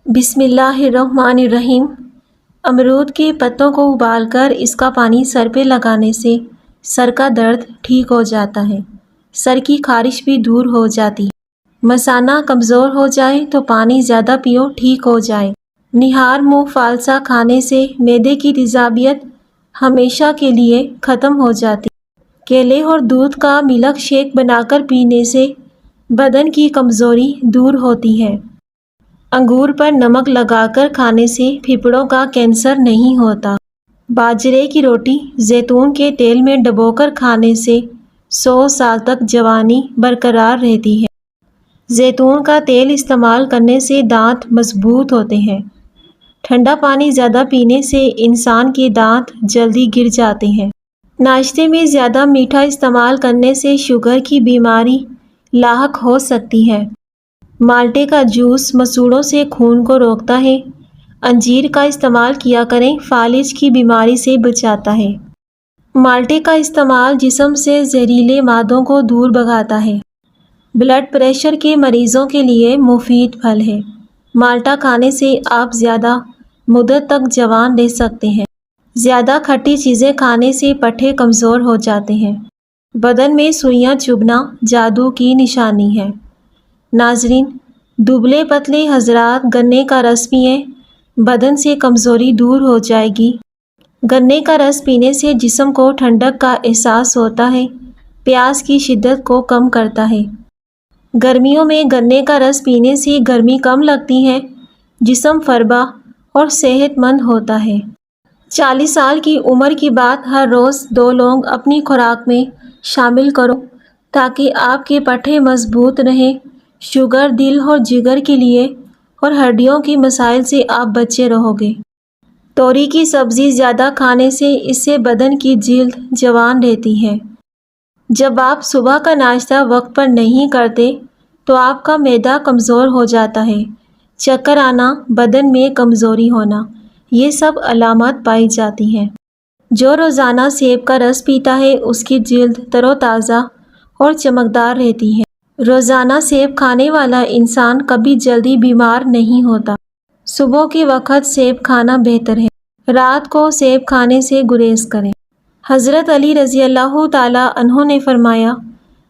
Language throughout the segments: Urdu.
بسم اللہ الرحمن الرحیم۔ امرود کے پتوں کو ابال کر اس کا پانی سر پہ لگانے سے سر کا درد ٹھیک ہو جاتا ہے، سر کی خارش بھی دور ہو جاتی ہے۔ مثانہ کمزور ہو جائے تو پانی زیادہ پیو، ٹھیک ہو جائے۔ نہار منہ فالسا کھانے سے معدے کی تیزابیت ہمیشہ کے لیے ختم ہو جاتی ہے۔ کیلے اور دودھ کا ملک شیک بنا کر پینے سے بدن کی کمزوری دور ہوتی ہے۔ انگور پر نمک لگا کر کھانے سے پھیپھڑوں کا کینسر نہیں ہوتا۔ باجرے کی روٹی زیتون کے تیل میں ڈبو کر کھانے سے 100 سال تک جوانی برقرار رہتی ہے۔ زیتون کا تیل استعمال کرنے سے دانت مضبوط ہوتے ہیں۔ ٹھنڈا پانی زیادہ پینے سے انسان کے دانت جلدی گر جاتے ہیں۔ ناشتے میں زیادہ میٹھا استعمال کرنے سے شوگر کی بیماری لاحق ہو سکتی ہے۔ مالٹے کا جوس مسوڑھوں سے خون کو روکتا ہے۔ انجیر کا استعمال کیا کریں، فالج کی بیماری سے بچاتا ہے۔ مالٹے کا استعمال جسم سے زہریلے مادوں کو دور بھگاتا ہے۔ بلڈ پریشر کے مریضوں کے لیے مفید پھل ہے۔ مالٹا کھانے سے آپ زیادہ مدت تک جوان رہ سکتے ہیں۔ زیادہ کھٹی چیزیں کھانے سے پٹھے کمزور ہو جاتے ہیں۔ بدن میں سوئیاں چبھنا جادو کی نشانی ہے۔ ناظرین، دبلے پتلے حضرات گنے کا رس پئیں، بدن سے کمزوری دور ہو جائے گی۔ گنے کا رس پینے سے جسم کو ٹھنڈک کا احساس ہوتا ہے، پیاس کی شدت کو کم کرتا ہے۔ گرمیوں میں گنے کا رس پینے سے گرمی کم لگتی ہے، جسم فربا اور صحت مند ہوتا ہے۔ 40 سال کی عمر کے بعد ہر روز 2 لونگ اپنی خوراک میں شامل کرو تاکہ آپ کے پٹھے مضبوط رہیں۔ شوگر، دل اور جگر کے لیے اور ہڈیوں کے مسائل سے آپ بچے رہو گے۔ توری کی سبزی زیادہ کھانے سے اس سے بدن کی جلد جوان رہتی ہے۔ جب آپ صبح کا ناشتہ وقت پر نہیں کرتے تو آپ کا معدہ کمزور ہو جاتا ہے۔ چکر آنا، بدن میں کمزوری ہونا، یہ سب علامات پائی جاتی ہیں۔ جو روزانہ سیب کا رس پیتا ہے اس کی جلد تر و تازہ اور چمکدار رہتی ہے۔ روزانہ سیب کھانے والا انسان کبھی جلدی بیمار نہیں ہوتا۔ صبح کے وقت سیب کھانا بہتر ہے، رات کو سیب کھانے سے گریز کریں۔ حضرت علی رضی اللہ تعالیٰ عنہ نے فرمایا،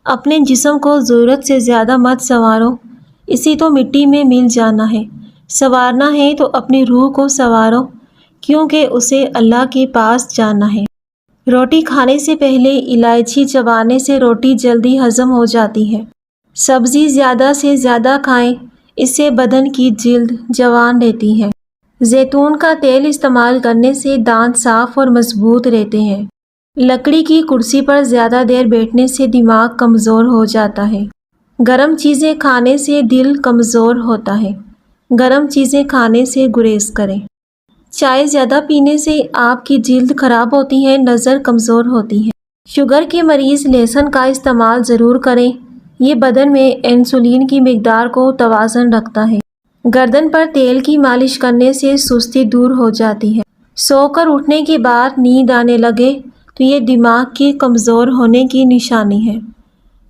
اپنے جسم کو ضرورت سے زیادہ مت سنوارو، اسی تو مٹی میں مل جانا ہے۔ سنوارنا ہے تو اپنی روح کو سنوارو، کیونکہ اسے اللہ کے پاس جانا ہے۔ روٹی کھانے سے پہلے الائچی چبانے سے روٹی جلدی ہضم ہو جاتی ہے۔ سبزی زیادہ سے زیادہ کھائیں، اس سے بدن کی جلد جوان رہتی ہے۔ زیتون کا تیل استعمال کرنے سے دانت صاف اور مضبوط رہتے ہیں۔ لکڑی کی کرسی پر زیادہ دیر بیٹھنے سے دماغ کمزور ہو جاتا ہے۔ گرم چیزیں کھانے سے دل کمزور ہوتا ہے۔ گرم چیزیں کھانے سے گریز کریں۔ چائے زیادہ پینے سے آپ کی جلد خراب ہوتی ہے، نظر کمزور ہوتی ہے۔ شوگر کے مریض لہسن کا استعمال ضرور کریں، یہ بدن میں انسولین کی مقدار کو توازن رکھتا ہے۔ گردن پر تیل کی مالش کرنے سے سستی دور ہو جاتی ہے۔ سو کر اٹھنے کے بعد نیند آنے لگے تو یہ دماغ کے کمزور ہونے کی نشانی ہے۔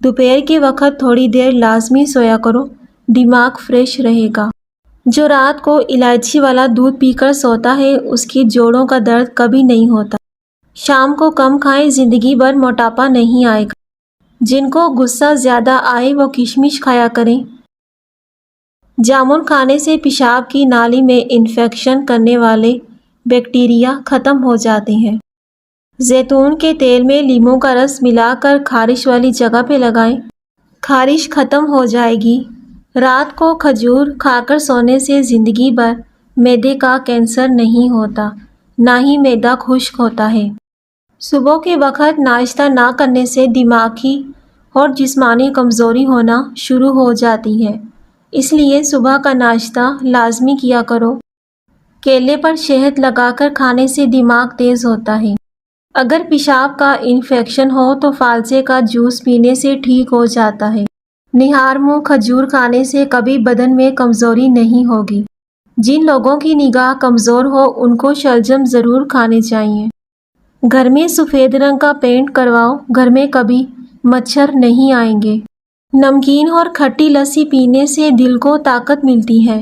دوپہر کے وقت تھوڑی دیر لازمی سویا کرو، دماغ فریش رہے گا۔ جو رات کو الائچی والا دودھ پی کر سوتا ہے اس کی جوڑوں کا درد کبھی نہیں ہوتا۔ شام کو کم کھائیں، زندگی بھر موٹاپا نہیں آئے گا۔ جن کو غصہ زیادہ آئے وہ کشمش کھایا کریں۔ جامن کھانے سے پیشاب کی نالی میں انفیکشن کرنے والے بیکٹیریا ختم ہو جاتے ہیں۔ زیتون کے تیل میں لیموں کا رس ملا کر خارش والی جگہ پہ لگائیں، خارش ختم ہو جائے گی۔ رات کو کھجور کھا کر سونے سے زندگی بھر معدے کا کینسر نہیں ہوتا، نہ ہی معدہ خشک ہوتا ہے۔ صبح کے وقت ناشتہ نہ کرنے سے دماغی اور جسمانی کمزوری ہونا شروع ہو جاتی ہے، اس لیے صبح کا ناشتہ لازمی کیا کرو۔ کیلے پر شہد لگا کر کھانے سے دماغ تیز ہوتا ہے۔ اگر پیشاب کا انفیکشن ہو تو فالسے کا جوس پینے سے ٹھیک ہو جاتا ہے۔ نہار منہ کھجور کھانے سے کبھی بدن میں کمزوری نہیں ہوگی۔ جن لوگوں کی نگاہ کمزور ہو ان کو شلجم ضرور کھانے چاہیے۔ گھر میں سفید رنگ کا پینٹ کرواؤ، گھر میں کبھی مچھر نہیں آئیں گے۔ نمکین اور کھٹی لسی پینے سے دل کو طاقت ملتی ہے۔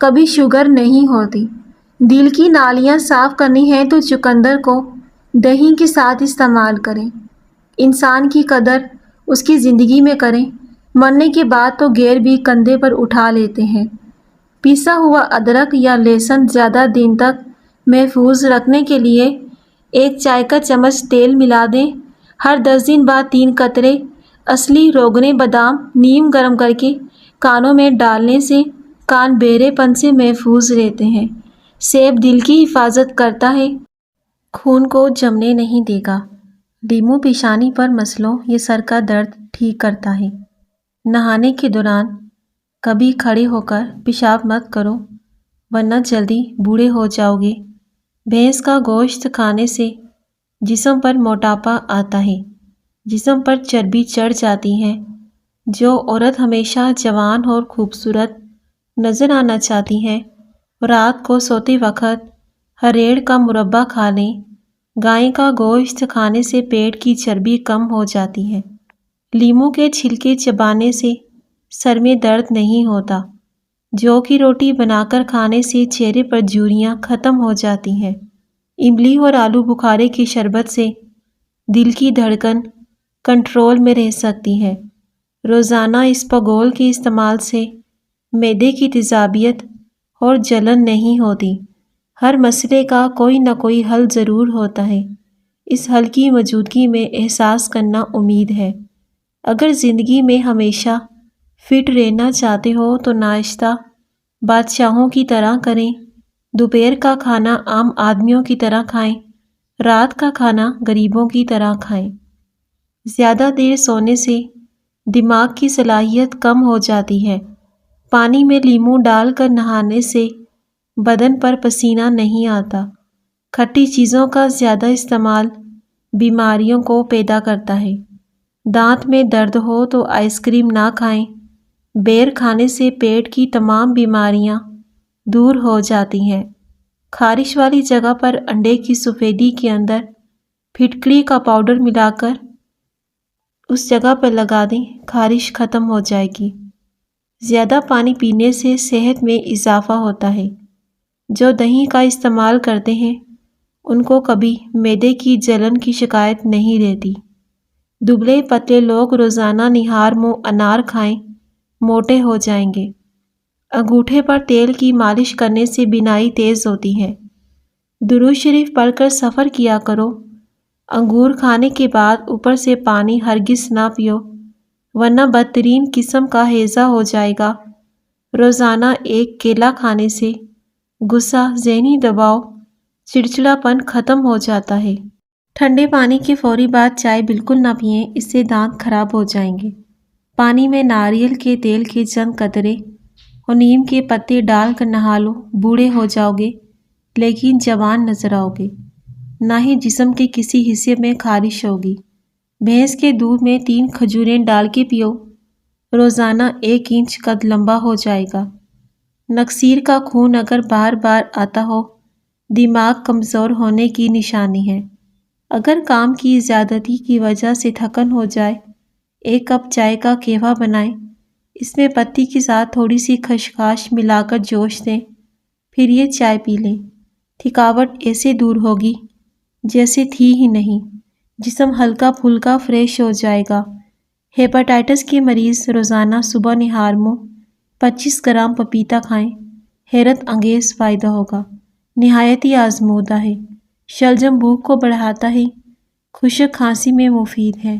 کبھی شوگر نہیں ہوتی۔ دل کی نالیاں صاف کرنی ہے تو چقندر کو دہی کے ساتھ استعمال کریں۔ انسان کی قدر اس کی زندگی میں کریں، مرنے کے بعد تو غیر بھی کندھے پر اٹھا لیتے ہیں۔ پیسا ہوا ادرک یا لہسن زیادہ دن تک محفوظ رکھنے کے لیے 1 چائے کا چمچ تیل ملا دیں۔ ہر 10 دن بعد 3 قطرے اصلی روغن بادام نیم گرم کر کے کانوں میں ڈالنے سے کان بہرے پن سے محفوظ رہتے ہیں۔ سیب دل کی حفاظت کرتا ہے، خون کو جمنے نہیں دے گا۔ لیمو پیشانی پر مسلوں یا سر کا درد ٹھیک کرتا ہے۔ نہانے کے دوران کبھی کھڑے ہو کر پیشاب مت کرو ورنہ جلدی بوڑھے ہو جاؤ گے۔ بھینس کا گوشت کھانے سے جسم پر موٹاپا آتا ہے، جسم پر چربی چڑھ جاتی ہے۔ جو عورت ہمیشہ جوان اور خوبصورت نظر آنا چاہتی ہے، رات کو سوتے وقت ہریڑ کا مربع کھا لیں۔ گائے کا گوشت کھانے سے پیٹ کی چربی کم ہو جاتی ہے۔ لیموں کے چھلکے چبانے سے سر میں درد نہیں ہوتا۔ جو کی روٹی بنا کر کھانے سے چہرے پر جھریاں ختم ہو جاتی ہیں۔ املی اور آلو بخارے کی شربت سے دل کی دھڑکن کنٹرول میں رہ سکتی ہے۔ روزانہ اسپغول کے استعمال سے معدے کی تیزابیت اور جلن نہیں ہوتی۔ ہر مسئلے کا کوئی نہ کوئی حل ضرور ہوتا ہے۔ اس حل کی موجودگی میں احساس کرنا امید ہے۔ اگر زندگی میں ہمیشہ فٹ رہنا چاہتے ہو تو ناشتہ بادشاہوں کی طرح کریں، دوپہر کا کھانا عام آدمیوں کی طرح کھائیں، رات کا کھانا غریبوں کی طرح کھائیں۔ زیادہ دیر سونے سے دماغ کی صلاحیت کم ہو جاتی ہے۔ پانی میں لیموں ڈال کر نہانے سے بدن پر پسینہ نہیں آتا۔ کھٹی چیزوں کا زیادہ استعمال بیماریوں کو پیدا کرتا ہے۔ دانت میں درد ہو تو آئس کریم نہ کھائیں۔ بیر کھانے سے پیٹ کی تمام بیماریاں دور ہو جاتی ہیں۔ خارش والی جگہ پر انڈے کی سفیدی کے اندر پھٹکری کا پاؤڈر ملا کر اس جگہ پر لگا دیں، خارش ختم ہو جائے گی۔ زیادہ پانی پینے سے صحت میں اضافہ ہوتا ہے۔ جو دہی کا استعمال کرتے ہیں ان کو کبھی معدے کی جلن کی شکایت نہیں رہتی۔ دبلے پتلے لوگ روزانہ نہار منہ انار کھائیں، موٹے ہو جائیں گے۔ انگوٹھے پر تیل کی مالش کرنے سے بینائی تیز ہوتی ہے۔ درود شریف پڑھ کر سفر کیا کرو۔ انگور کھانے کے بعد اوپر سے پانی ہرگز نہ پیو ورنہ بدترین قسم کا ہیضہ ہو جائے گا۔ روزانہ 1 کیلا کھانے سے غصہ، ذہنی دباؤ، چڑچڑاپن ختم ہو جاتا ہے۔ ٹھنڈے پانی کے فوری بعد چائے بالکل نہ پئیں، اس سے دانت خراب ہو جائیں گے۔ پانی میں ناریل کے تیل کے چند قطرے اور نیم کے پتے ڈال کر نہا لو۔ بوڑھے ہو جاؤ گے لیکن جوان نظر آؤ گے، نہ ہی جسم کے کسی حصے میں خارش ہوگی۔ بھینس کے دودھ میں 3 کھجوریں ڈال کے پیو، روزانہ 1 انچ قد لمبا ہو جائے گا۔ نکسیر کا خون اگر بار بار آتا ہو، دماغ کمزور ہونے کی نشانی ہے۔ اگر کام کی زیادتی کی وجہ سے تھکن ہو جائے، 1 کپ چائے کا قہوہ بنائیں، اس میں پتی کے ساتھ تھوڑی سی خسخاش ملا کر جوش دیں، پھر یہ چائے پی لیں۔ تھکاوٹ ایسے دور ہوگی جیسے تھی ہی نہیں، جسم ہلکا پھلکا فریش ہو جائے گا۔ ہیپاٹائٹس کے مریض روزانہ صبح نہار منہ 25 گرام پپیتا کھائیں، حیرت انگیز فائدہ ہوگا۔ نہایت ہی آزمودہ ہے۔ شلجم بھوک کو بڑھاتا ہے، خشک کھانسی میں مفید ہے۔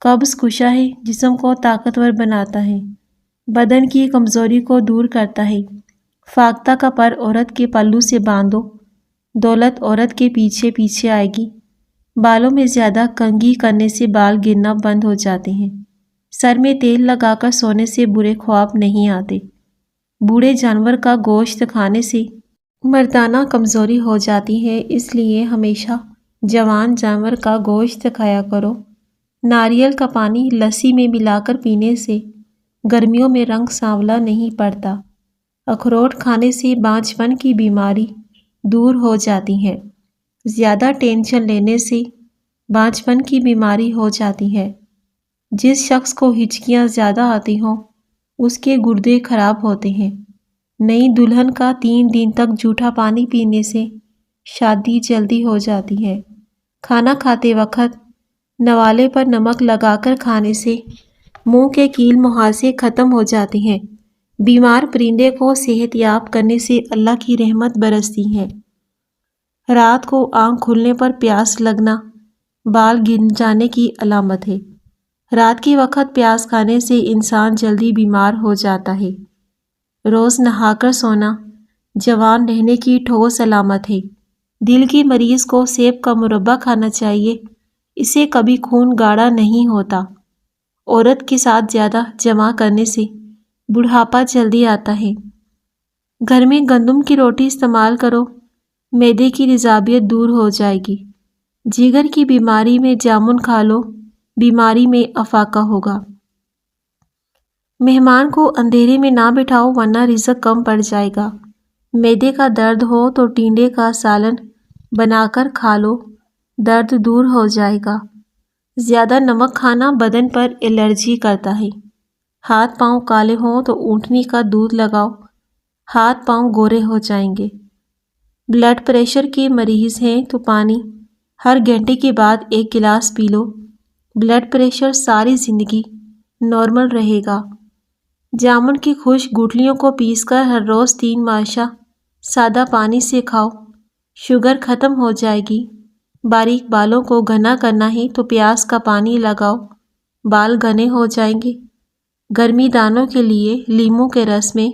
قبض کشا ہے، جسم کو طاقتور بناتا ہے، بدن کی کمزوری کو دور کرتا ہے۔ فاختہ کا پر عورت کے پلو سے باندھو، دولت عورت کے پیچھے پیچھے آئے گی۔ بالوں میں زیادہ کنگھی کرنے سے بال گرنا بند ہو جاتے ہیں۔ سر میں تیل لگا کر سونے سے برے خواب نہیں آتے۔ بوڑھے جانور کا گوشت کھانے سے مردانہ کمزوری ہو جاتی ہے، اس لیے ہمیشہ جوان جانور کا گوشت کھایا کرو۔ ناریل کا پانی لسی میں ملا کر پینے سے گرمیوں میں رنگ سانولا نہیں پڑتا۔ اخروٹ کھانے سے بانجھ پن کی بیماری دور ہو جاتی ہے۔ زیادہ ٹینشن لینے سے بانجھ پن کی بیماری ہو جاتی ہے۔ جس شخص کو ہچکیاں زیادہ آتی ہوں اس کے گردے خراب ہوتے ہیں۔ نئی دلہن کا 3 دن تک جھوٹا پانی پینے سے شادی جلدی ہو جاتی ہے۔ کھانا کھاتے وقت نوالے پر نمک لگا کر کھانے سے منہ کے کیل مہاسے ختم ہو جاتے ہیں۔ بیمار پرندے کو صحت یاب کرنے سے اللہ کی رحمت برستی ہے۔ رات کو آنکھ کھلنے پر پیاس لگنا بال گر جانے کی علامت ہے۔ رات کے وقت پیاس کھانے سے انسان جلدی بیمار ہو جاتا ہے۔ روز نہا کر سونا جوان رہنے کی ٹھوس علامت ہے۔ دل کی مریض کو سیب کا مربع کھانا چاہیے، اسے کبھی خون گاڑھا نہیں ہوتا۔ عورت کے ساتھ زیادہ جمع کرنے سے بڑھاپا جلدی آتا ہے۔ گھر میں گندم کی روٹی استعمال کرو، معدے کی تیزابیت دور ہو جائے گی۔ جگر کی بیماری میں جامن کھا لو، بیماری میں افاقہ ہوگا۔ مہمان کو اندھیرے میں نہ بٹھاؤ ورنہ رزق کم پڑ جائے گا۔ معدے کا درد ہو تو ٹینڈے کا سالن بنا کر کھا لو، درد دور ہو جائے گا۔ زیادہ نمک کھانا بدن پر الرجی کرتا ہے۔ ہاتھ پاؤں کالے ہوں تو اونٹنی کا دودھ لگاؤ، ہاتھ پاؤں گورے ہو جائیں گے۔ بلڈ پریشر کے مریض ہیں تو پانی ہر گھنٹے کے بعد 1 گلاس پی لو، بلڈ پریشر ساری زندگی نارمل رہے گا۔ جامن کی خشک گٹلیوں کو پیس کر ہر روز 3 ماشا سادہ پانی سے کھاؤ، شوگر ختم ہو جائے گی۔ باریک بالوں کو گھنا کرنا ہے تو پیاز کا پانی لگاؤ، بال گھنے ہو جائیں گے۔ گرمی دانوں کے لیے لیموں کے رس میں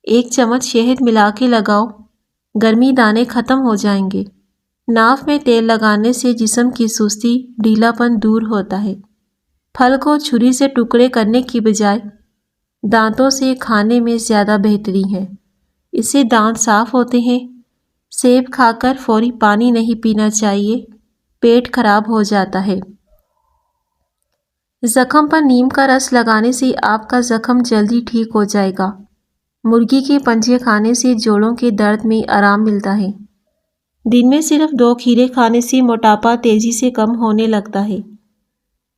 1 چمچ شہد ملا کے لگاؤ، گرمی دانے ختم ہو جائیں گے۔ ناف میں تیل لگانے سے جسم کی سستی ڈھیلا پن دور ہوتا ہے۔ پھل کو چھری سے ٹکڑے کرنے کی بجائے دانتوں سے کھانے میں زیادہ بہتری ہے، اس سے دانت صاف ہوتے ہیں۔ سیب کھا کر فوری پانی نہیں پینا چاہیے، پیٹ خراب ہو جاتا ہے۔ زخم پر نیم کا رس لگانے سے آپ کا زخم جلدی ٹھیک ہو جائے گا۔ مرغی کے پنجے کھانے سے جوڑوں کے درد میں آرام ملتا ہے۔ دن میں صرف 2 کھیرے کھانے سے موٹاپا تیزی سے کم ہونے لگتا ہے۔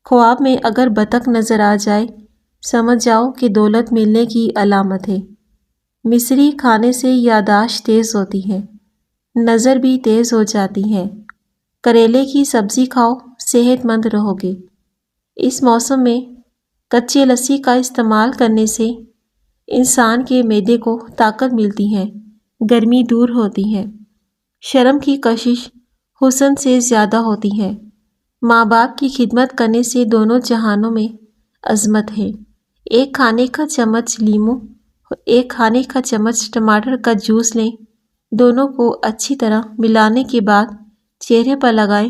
خواب میں اگر بطخ نظر آ جائے سمجھ جاؤ کہ دولت ملنے کی علامت ہے۔ مصری کھانے سے یادداشت تیز ہوتی ہے، نظر بھی تیز ہو جاتی ہے۔ کریلے کی سبزی کھاؤ، صحت مند رہو گے۔ اس موسم میں کچی لسی کا استعمال کرنے سے انسان کے معدے کو طاقت ملتی ہے، گرمی دور ہوتی ہے۔ شرم کی کشش حسن سے زیادہ ہوتی ہے۔ ماں باپ کی خدمت کرنے سے دونوں جہانوں میں عظمت ہے۔ 1 کھانے کا چمچ لیموں اور 1 کھانے کا چمچ ٹماٹر کا جوس لیں، دونوں کو اچھی طرح ملانے کے بعد چہرے پر لگائیں،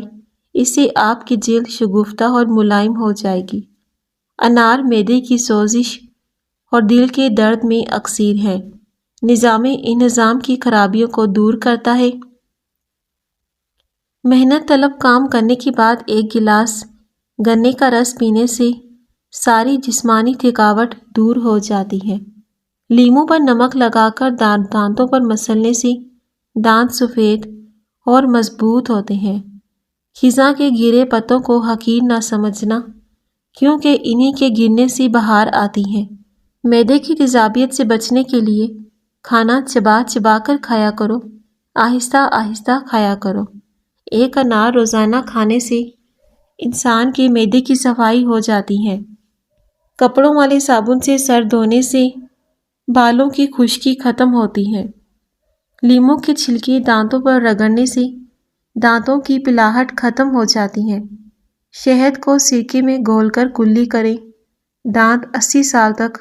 اس سے آپ کی جلد شگفتہ اور ملائم ہو جائے گی۔ انار معدے کی سوزش اور دل کے درد میں اکثیر ہے، نظام انہضام کی خرابیوں کو دور کرتا ہے۔ محنت طلب کام کرنے کے بعد 1 گلاس گنے کا رس پینے سے ساری جسمانی تھکاوٹ دور ہو جاتی ہے۔ لیموں پر نمک لگا کر دانتوں پر مسلنے سے دانت سفید اور مضبوط ہوتے ہیں۔ خزاں کے گرے پتوں کو حقیر نہ سمجھنا، کیونکہ انہی کے گرنے سے بہار آتی ہے۔ معدے کی تیزابیت سے بچنے کے لیے کھانا چبا چبا کر کھایا کرو، آہستہ آہستہ کھایا کرو۔ 1 انار روزانہ کھانے سے انسان کے معدے کی صفائی ہو جاتی ہے۔ کپڑوں والے صابن سے سر دھونے سے بالوں کی خشکی ختم ہوتی ہے۔ لیموں کے چھلکے دانتوں پر رگڑنے سے دانتوں کی پلاہٹ ختم ہو جاتی ہے۔ شہد کو سرکے میں گھول کر کلی کریں، دانت 80 سال تک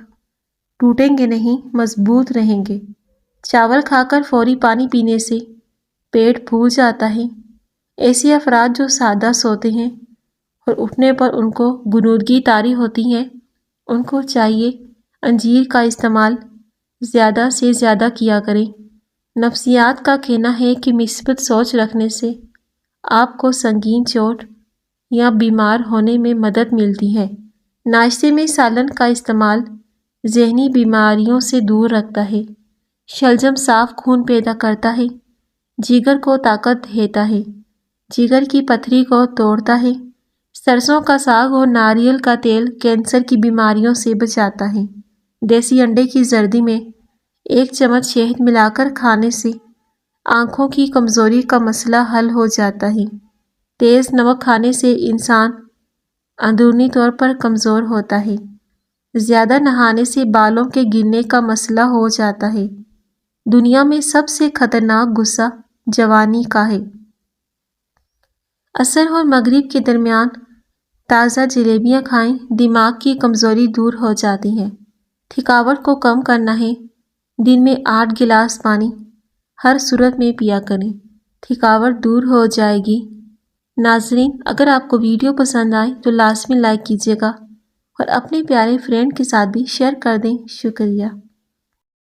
ٹوٹیں گے نہیں، مضبوط رہیں گے۔ چاول کھا کر فوری پانی پینے سے پیٹ پھول جاتا ہے۔ ایسے افراد جو سادہ سوتے ہیں اور اٹھنے پر ان کو غنودگی طاری ہوتی ہے، ان کو چاہیے انجیر کا استعمال زیادہ سے زیادہ کیا کریں۔ نفسیات کا کہنا ہے کہ مثبت سوچ رکھنے سے آپ کو سنگین چوٹ یا بیمار ہونے میں مدد ملتی ہے۔ ناشتے میں سالن کا استعمال ذہنی بیماریوں سے دور رکھتا ہے۔ شلجم صاف خون پیدا کرتا ہے، جگر کو طاقت دیتا ہے، جگر کی پتھری کو توڑتا ہے۔ سرسوں کا ساگ اور ناریل کا تیل کینسر کی بیماریوں سے بچاتا ہے۔ دیسی انڈے کی زردی میں 1 چمچ شہد ملا کر کھانے سے آنکھوں کی کمزوری کا مسئلہ حل ہو جاتا ہے۔ تیز نمک کھانے سے انسان اندرونی طور پر کمزور ہوتا ہے۔ زیادہ نہانے سے بالوں کے گرنے کا مسئلہ ہو جاتا ہے۔ دنیا میں سب سے خطرناک غصہ جوانی کا ہے۔ عصر اور مغرب کے درمیان تازہ جلیبیاں کھائیں، دماغ کی کمزوری دور ہو جاتی ہے۔ تھکاوٹ کو کم کرنا ہے، دن میں 8 گلاس پانی ہر صورت میں پیا کریں، تھکاوٹ دور ہو جائے گی۔ ناظرین، اگر آپ کو ویڈیو پسند آئے تو لازمی لائک کیجیے گا اور اپنے پیارے فرینڈ کے ساتھ بھی شیئر کر دیں۔ شکریہ۔